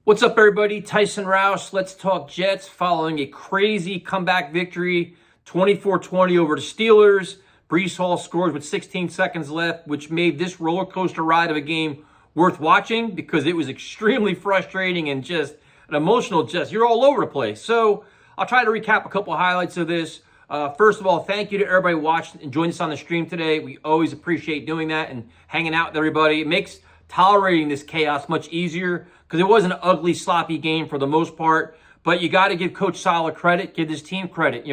What's up, everybody? Tyson Roush. Let's talk Jets following a crazy comeback victory, 24-20 over the Steelers. Breece Hall scores with 16 seconds left, which made this roller coaster ride of a game worth watching because it was extremely frustrating and just an emotional you're all over the place. So I'll try to recap a couple of highlights of this. First of all, thank you to everybody watching and joining us on the stream today. We always appreciate doing that and hanging out with everybody. It makes tolerating this chaos much easier because it was an ugly, sloppy game for the most part. But you got to give Coach Saleh credit, give this team credit.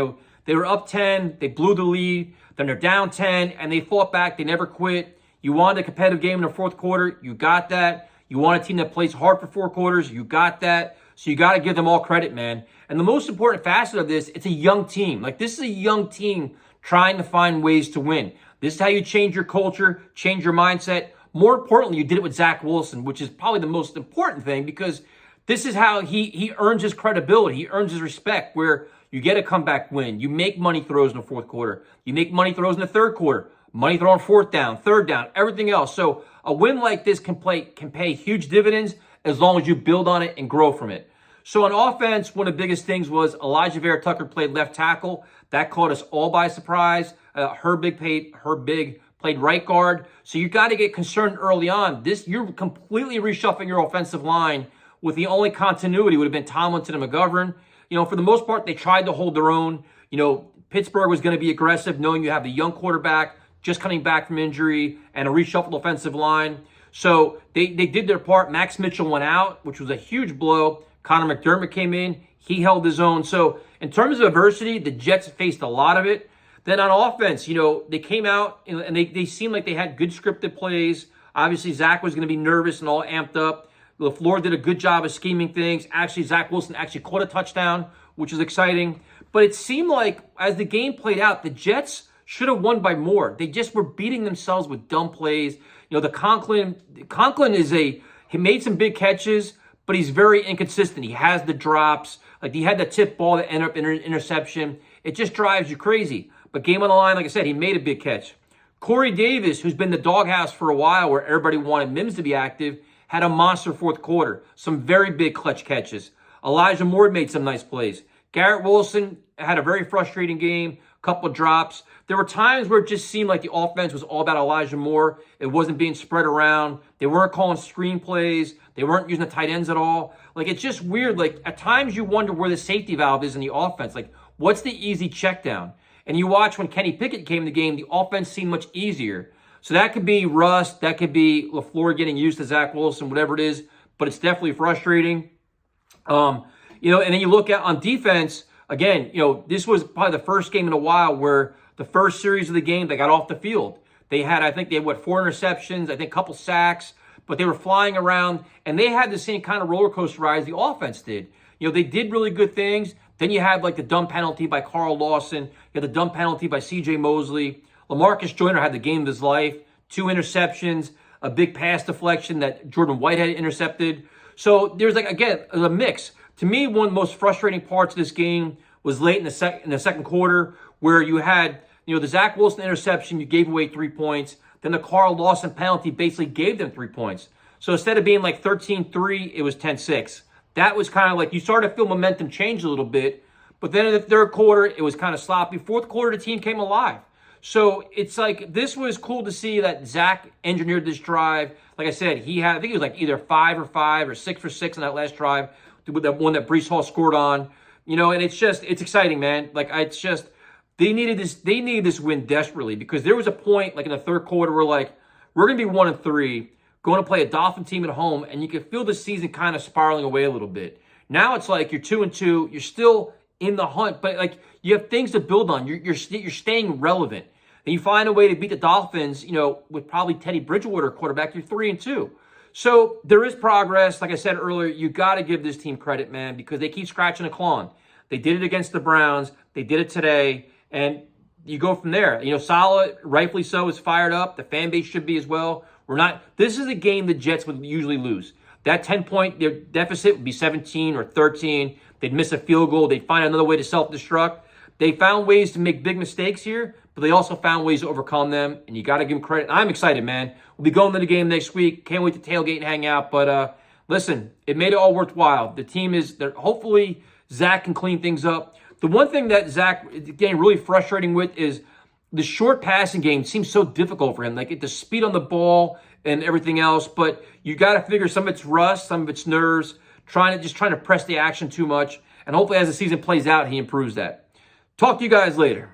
They were up 10, they blew the lead, then they're down 10, and they fought back. They never quit. You wanted a competitive game in the fourth quarter, you got that. You want a team that plays hard for 4 quarters, you got that. So you got to give them all credit, man. And the most important facet of this, it's a young team. This is a young team trying to find ways to win. This is how you change your culture, change your mindset. More importantly, you did it with Zach Wilson, which is probably the most important thing because this is how he earns his credibility. He earns his respect where you get a comeback win. You make money throws in the fourth quarter. You make money throws in the third quarter. Money throw on fourth down, third down, everything else. So a win like this can pay huge dividends as long as you build on it and grow from it. So on offense, one of the biggest things was Elijah Vera Tucker played left tackle. That caught us all by surprise. Herbig played right guard. So you got to get concerned early on. You're completely reshuffling your offensive line with the only continuity would have been Tomlinson and McGovern. For the most part, they tried to hold their own. Pittsburgh was going to be aggressive, knowing you have the young quarterback just coming back from injury and a reshuffled offensive line. So they did their part. Max Mitchell went out, which was a huge blow. Connor McDermott came in. He held his own. So in terms of adversity, the Jets faced a lot of it. Then on offense, they came out and they seemed like they had good scripted plays. Obviously, Zach was going to be nervous and all amped up. LaFleur did a good job of scheming things. Actually, Zach Wilson actually caught a touchdown, which is exciting. But it seemed like as the game played out, the Jets should have won by more. They just were beating themselves with dumb plays. The Conklin he made some big catches, but he's very inconsistent. He has the drops. He had the tip ball that ended up in an interception. It just drives you crazy. But game on the line, like I said, he made a big catch. Corey Davis, who's been the doghouse for a while where everybody wanted Mims to be active, had a monster fourth quarter. Some very big clutch catches. Elijah Moore made some nice plays. Garrett Wilson had a very frustrating game, couple drops. There were times where it just seemed like the offense was all about Elijah Moore. It wasn't being spread around. They weren't calling screen plays. They weren't using the tight ends at all. It's just weird. At times you wonder where the safety valve is in the offense. What's the easy check down? And you watch when Kenny Pickett came in the game, the offense seemed much easier. So that could be rust. That could be LaFleur getting used to Zach Wilson, whatever it is. But it's definitely frustrating. And then you look at on defense, again, this was probably the first game in a while where the first series of the game, they got off the field. They had 4 interceptions, I think a couple sacks, but they were flying around, and they had the same kind of roller coaster ride as the offense did. They did really good things. Then you had the dumb penalty by Carl Lawson. You had the dumb penalty by C.J. Mosley. LaMarcus Joyner had the game of his life. 2 interceptions, a big pass deflection that Jordan Whitehead intercepted. So there's again, a mix. To me, one of the most frustrating parts of this game was late in the second quarter where you had, the Zach Wilson interception, you gave away 3 points. Then the Carl Lawson penalty basically gave them 3 points. So instead of being 13-3, it was 10-6. That was kind of you started to feel momentum change a little bit. But then in the third quarter, it was kind of sloppy. Fourth quarter, the team came alive. So it's this was cool to see that Zach engineered this drive. Like I said, I think it was either 5 for 5 or 6 for 6 on that last drive, with that one that Breece Hall scored on. And it's exciting, man. They needed this win desperately because there was a point in the third quarter where we're gonna be 1-3, going to play a Dolphin team at home, and you can feel the season kind of spiraling away a little bit. Now it's you're 2-2, you're still in the hunt, but you have things to build on. You're staying relevant. And you find a way to beat the Dolphins, with probably Teddy Bridgewater quarterback, you're 3-2. So there is progress. Like I said earlier, you got to give this team credit, man, because they keep scratching and clawing. They did it against the Browns. They did it today. And you go from there. Saleh, rightfully so, is fired up. The fan base should be as well. This is a game the Jets would usually lose. That 10-point their deficit would be 17 or 13. They'd miss a field goal. They'd find another way to self-destruct. They found ways to make big mistakes here, but they also found ways to overcome them, and you got to give them credit. I'm excited, man. We'll be going to the game next week. Can't wait to tailgate and hang out, but listen, it made it all worthwhile. The team is there. Hopefully, Zach can clean things up. The one thing that Zach is getting really frustrating with is the short passing game seems so difficult for him. Like the speed on the ball and everything else. But you got to figure some of it's rust, some of it's nerves, trying to press the action too much. And hopefully, as the season plays out, he improves that. Talk to you guys later.